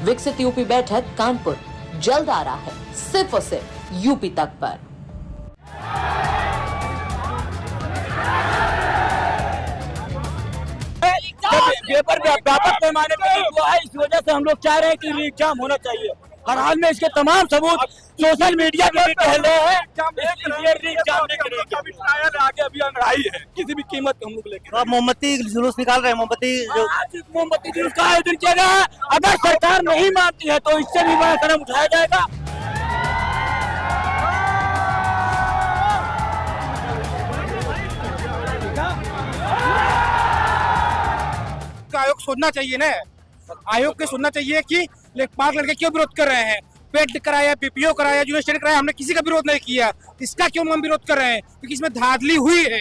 विकसित यूपी बैठक कानपुर जल्द आ रहा है सिर्फ और सिर्फ यूपी तक पर। पेपर व्यापक पैमाने पर हुआ है, इस वजह से हम लोग चाह रहे हैं कि रीएग्जाम होना चाहिए। हर हाल में इसके तमाम सबूत सोशल मीडिया पे भी टहल रहे हैं। आगे अभी लड़ाई है, किसी भी कीमत पे हम लोग लेके। आप मोमबत्ती जुलूस निकाल रहे हैं, मोमबत्ती जुलूस का आयोजन किया गया है। अगर सरकार नहीं मानती है तो इससे भी बड़ा कदम उठाया जाएगा। आयोग सोचना चाहिए ना, आयोग को सोचना चाहिए कि लेखपाल लड़के क्यों विरोध कर रहे हैं। पेट कराया, पीपीओ कराया, यूनिवर्सिटी कराया, हमने किसी का विरोध नहीं किया। इसका क्यों हम विरोध कर रहे हैं? क्योंकि इसमें धांधली हुई है,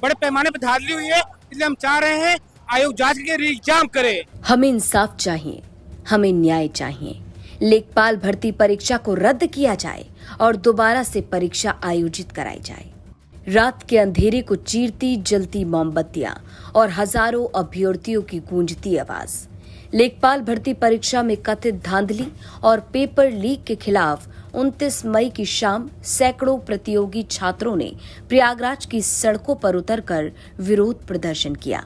बड़े पैमाने पर धांधली हुई है। इसलिए हम चाह रहे हैं आयोग जांच करके रीएग्जाम करे। हमें इंसाफ चाहिए, हमें न्याय चाहिए। लेखपाल भर्ती परीक्षा को रद्द किया जाए और दोबारा से परीक्षा आयोजित कराई जाए। रात के अंधेरे को चीरती जलती मोमबत्तियां और हजारों अभ्यर्थियों की गूंजती आवाज। लेखपाल भर्ती परीक्षा में कथित धांधली और पेपर लीक के खिलाफ 29 मई की शाम सैकड़ों प्रतियोगी छात्रों ने प्रयागराज की सड़कों पर उतरकर विरोध प्रदर्शन किया।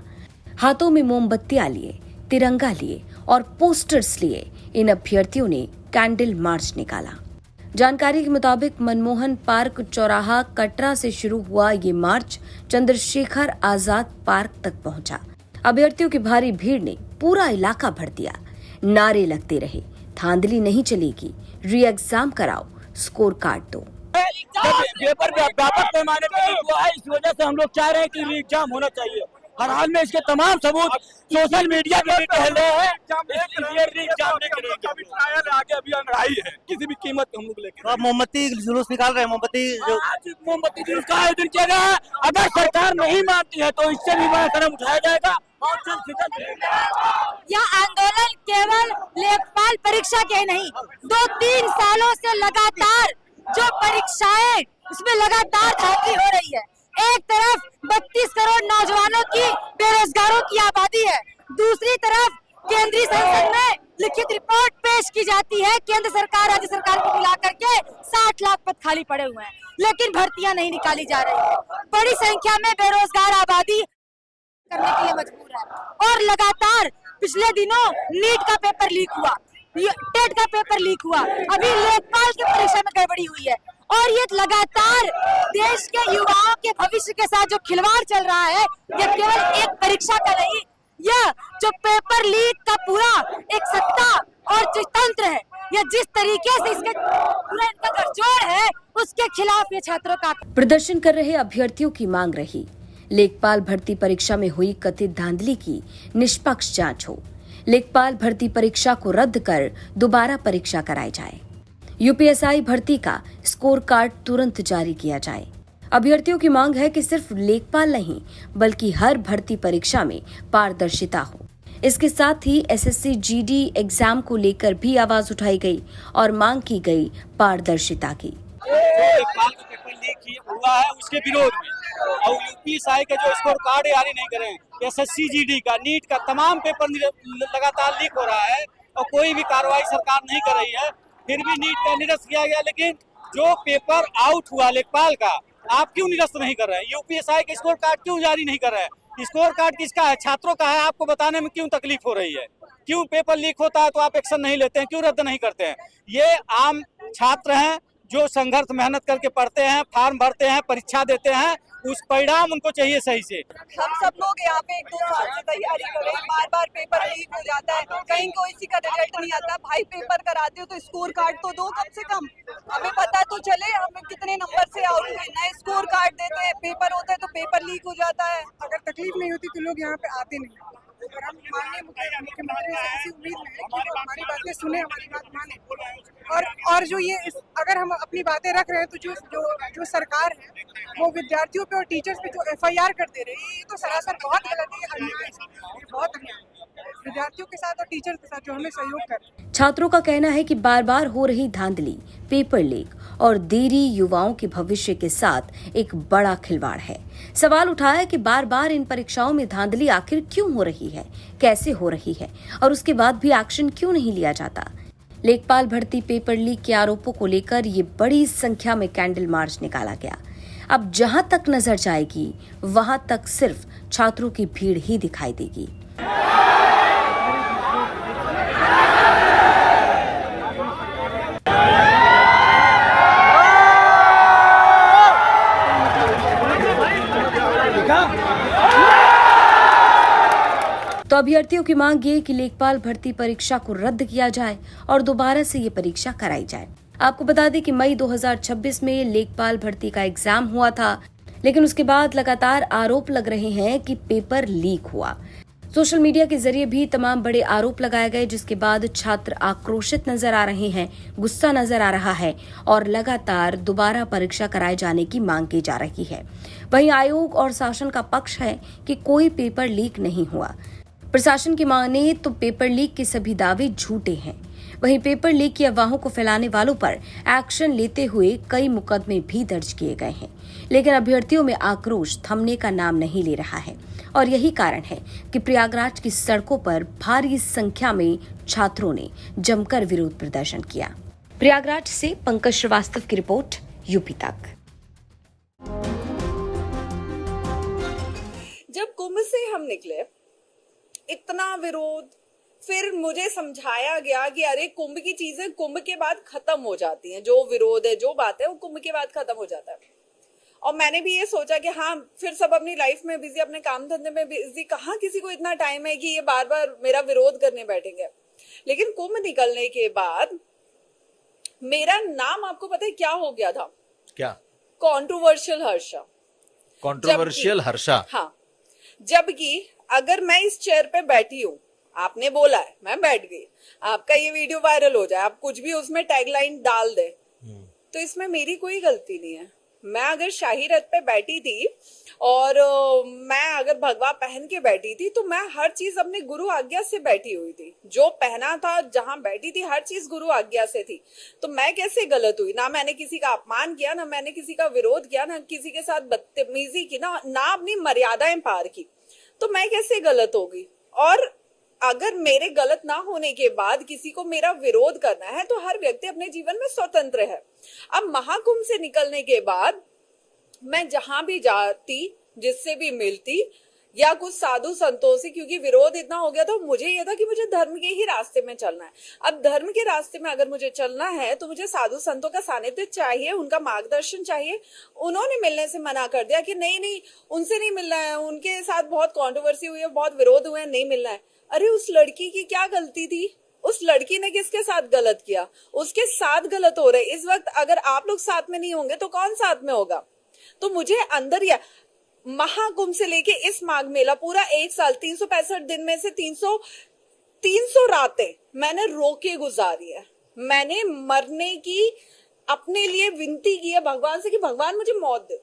हाथों में मोमबत्तियां लिए, तिरंगा लिए और पोस्टर्स लिए इन अभ्यर्थियों ने कैंडल मार्च निकाला। जानकारी के मुताबिक मनमोहन पार्क चौराहा कटरा से शुरू हुआ ये मार्च चंद्रशेखर आजाद पार्क तक पहुंचा। अभ्यर्थियों की भारी भीड़ ने पूरा इलाका भर दिया। नारे लगते रहे, धांधली नहीं चलेगी, री एग्जाम कराओ, स्कोर कार्ड दो। पेपर व्यापक पैमाने पर हुआ है, इस वजह से हम लोग चाह रहे हैं कि रीएग्जाम होना चाहिए। हर हाल में इसके तमाम सबूत सोशल मीडिया पे भी टहल रहे हैं। आगे अभी लड़ाई है, किसी भी कीमत पे हम लोग लेके। आप मोमबत्ती जुलूस निकाल रहे हैं, मोमबत्ती जुलूस का आयोजन किया गया है। अगर सरकार नहीं मानती है तो इससे भी बड़ा कदम उठाया जाएगा। यह आंदोलन केवल लेखपाल परीक्षा के नहीं, 2-3 सालों से लगातार जो परीक्षाएं इसमें लगातार धांधली हो रही है। एक तरफ 32 करोड़ नौजवानों की बेरोजगारों की आबादी है, दूसरी तरफ केंद्रीय संसद में लिखित रिपोर्ट पेश की जाती है। केंद्र सरकार राज्य सरकार को मिलाकर के 60 लाख पद खाली पड़े हुए हैं, लेकिन भर्तियां नहीं निकाली जा रही है। बड़ी संख्या में बेरोजगार आबादी करने के लिए मजबूर है। और लगातार पिछले दिनों नीट का पेपर लीक हुआ, टेट का पेपर लीक हुआ, अभी लेखपाल की परीक्षा में गड़बड़ी हुई है। और ये लगातार देश के युवाओं के भविष्य के साथ जो खिलवाड़ चल रहा है, ये केवल एक परीक्षा का नहीं, यह जो पेपर लीक का पूरा एक सत्ता और जो तंत्र है, यह जिस तरीके से इसके पूरा इनका गठजोड़ है, उसके खिलाफ ये छात्रों का प्रदर्शन कर रहे अभ्यर्थियों की मांग रही लेखपाल भर्ती परीक्षा में हुई कथित धांधली की निष्पक्ष जांच हो। लेखपाल भर्ती परीक्षा को रद्द कर दोबारा परीक्षा कराई जाए। यूपीएसआई भर्ती का स्कोर कार्ड तुरंत जारी किया जाए। अभ्यर्थियों की मांग है कि सिर्फ लेखपाल नहीं बल्कि हर भर्ती परीक्षा में पारदर्शिता हो। इसके साथ ही एसएससी जीडी एग्जाम को लेकर भी आवाज उठाई गई और मांग की गई पारदर्शिता की। लेखपाल का पेपर लीक हुआ है उसके विरोध में, और यूपीएसआई के जो स्कोर कार्ड जारी नहीं करें, एसएससी जीडी का, नीट का, तमाम पेपर लगातार लीक हो रहा है और कोई भी कार्रवाई सरकार नहीं कर रही है। फिर भी नीट का निरस्त किया गया, लेकिन जो पेपर आउट हुआ लेखपाल का, आप क्यों निरस्त नहीं कर रहे हैं? यूपीएसआई का स्कोर कार्ड क्यों जारी नहीं कर रहे हैं? स्कोर कार्ड किसका है? छात्रों का है। आपको बताने में क्यों तकलीफ हो रही है? क्यों पेपर लीक होता है तो आप एक्शन नहीं लेते हैं? क्यों रद्द नहीं करते हैं? ये आम छात्र हैं जो संघर्ष मेहनत करके पढ़ते हैं, फॉर्म भरते हैं, परीक्षा देते हैं, उस परिणाम उनको चाहिए सही से। हम सब लोग यहाँ पे 1-2 साल से तैयारी कर रहे हैं, बार-बार पेपर लीक हो जाता है, कहीं कोई किसी का रिजल्ट नहीं आता। भाई पेपर कराते हो तो स्कोर कार्ड तो दो कम से कम, हमें पता तो चले हमें कितने नंबर से आउट हुए। नए स्कोर कार्ड देते हैं, पेपर होता है तो पेपर लीक हो जाता है। अगर तकलीफ नहीं होती तो लोग यहाँ पे आते नहीं। और हम माननीय मुख्यमंत्री से ऐसी उम्मीद है कि वो हमारी बातें सुने, हमारी बात माने। और जो ये अगर हम अपनी बातें रख रहे हैं तो जो सरकार है वो विद्यार्थियों पे और टीचर्स पे जो FIR कर दे रही है, ये तो सरासर बहुत गलत है, अन्याय है, बहुत अन्याय है। विद्यार्थियों के साथ और टीचर के साथ जो हमें सहयोग कर। छात्रों का कहना है कि बार बार हो रही धांधली, पेपर लीक और देरी युवाओं के भविष्य के साथ एक बड़ा खिलवाड़ है। सवाल उठाया कि बार बार इन परीक्षाओं में धांधली आखिर क्यों हो रही है, कैसे हो रही है और उसके बाद भी एक्शन क्यों नहीं लिया जाता। लेखपाल भर्ती पेपर लीक के आरोपों को लेकर ये बड़ी संख्या में कैंडल मार्च निकाला गया। अब जहां तक नजर जाएगी वहां तक सिर्फ छात्रों की भीड़ ही दिखाई देगी। तो अभ्यर्थियों की मांग ये कि लेखपाल भर्ती परीक्षा को रद्द किया जाए और दोबारा से ये परीक्षा कराई जाए। आपको बता दें कि मई 2026 में लेखपाल भर्ती का एग्जाम हुआ था, लेकिन उसके बाद लगातार आरोप लग रहे हैं कि पेपर लीक हुआ। सोशल मीडिया के जरिए भी तमाम बड़े आरोप लगाए गए, जिसके बाद छात्र आक्रोशित नजर आ रहे हैं, गुस्सा नजर आ रहा है और लगातार दोबारा परीक्षा कराए जाने की मांग की जा रही है। वहीं आयोग और शासन का पक्ष है कि कोई पेपर लीक नहीं हुआ। प्रशासन की माने तो पेपर लीक के सभी दावे झूठे हैं। वहीं पेपर लीक की अफवाहों को फैलाने वालों पर एक्शन लेते हुए कई मुकदमे भी दर्ज किए गए हैं, लेकिन अभ्यर्थियों में आक्रोश थमने का नाम नहीं ले रहा है और यही कारण है कि प्रयागराज की सड़कों पर भारी संख्या में छात्रों ने जमकर विरोध प्रदर्शन किया। प्रयागराज से पंकज श्रीवास्तव की रिपोर्ट, यूपी तक। जब कुंभ से हम निकले इतना विरोध, फिर मुझे समझाया गया कि अरे कुंभ की चीजें कुंभ के बाद खत्म हो जाती हैं, जो विरोध है जो बात है वो कुंभ के बाद खत्म हो जाता है। और मैंने भी ये सोचा कि हाँ, फिर सब अपनी लाइफ में बिजी, अपने काम धंधे में बिजी, कहाँ किसी को इतना टाइम है कि ये बार बार मेरा विरोध करने बैठेंगे। लेकिन कुंभ निकलने के बाद मेरा नाम आपको पता है क्या हो गया था? क्या? कंट्रोवर्शियल हर्षा। कंट्रोवर्शियल हर्षा? हाँ, जबकि अगर मैं इस चेयर पे बैठी हूँ, आपने बोला है, मैं बैठ गई, आपका ये वीडियो वायरल हो जाए, आप कुछ भी उसमें टैगलाइन डाल दे, तो इसमें मेरी कोई गलती नहीं है। मैं अगर शाही रथ पे बैठी थी और मैं अगर भगवा पहन के बैठी थी तो मैं हर चीज अपने गुरु आज्ञा से बैठी हुई थी। जो पहना था, जहां बैठी थी, हर चीज गुरु आज्ञा से थी। तो मैं कैसे गलत हुई? ना मैंने किसी का अपमान किया, ना मैंने किसी का विरोध किया, ना किसी के साथ बदतमीजी की, ना अपनी मर्यादाएं पार की। तो मैं कैसे गलत होगी? और अगर मेरे गलत ना होने के बाद किसी को मेरा विरोध करना है तो हर व्यक्ति अपने जीवन में स्वतंत्र है। अब महाकुंभ से निकलने के बाद मैं जहां भी जाती, जिससे भी मिलती, या कुछ साधु संतों से, क्योंकि विरोध इतना हो गया था, मुझे यह था कि मुझे धर्म के ही रास्ते में चलना है। अब धर्म के रास्ते में अगर मुझे चलना है तो मुझे साधु संतों का सानिध्य चाहिए, उनका मार्गदर्शन चाहिए। उन्होंने मिलने से मना कर दिया कि नहीं, उनसे नहीं मिलना है, उनके साथ बहुत कंट्रोवर्सी हुई है, बहुत विरोध हुए हैं, नहीं मिलना है। अरे उस लड़की की क्या गलती थी? उस लड़की ने किसके साथ गलत किया? उसके साथ गलत हो रहे। इस वक्त अगर आप लोग साथ में नहीं होंगे तो कौन साथ में होगा? तो मुझे अंदर या महाकुंभ से लेके इस माघ मेला पूरा 1 साल, 365 दिन में से 300 रातें मैंने रो के गुजारी है। मैंने मरने की अपने लिए विनती की है भगवान से कि भगवान मुझे मौत दे।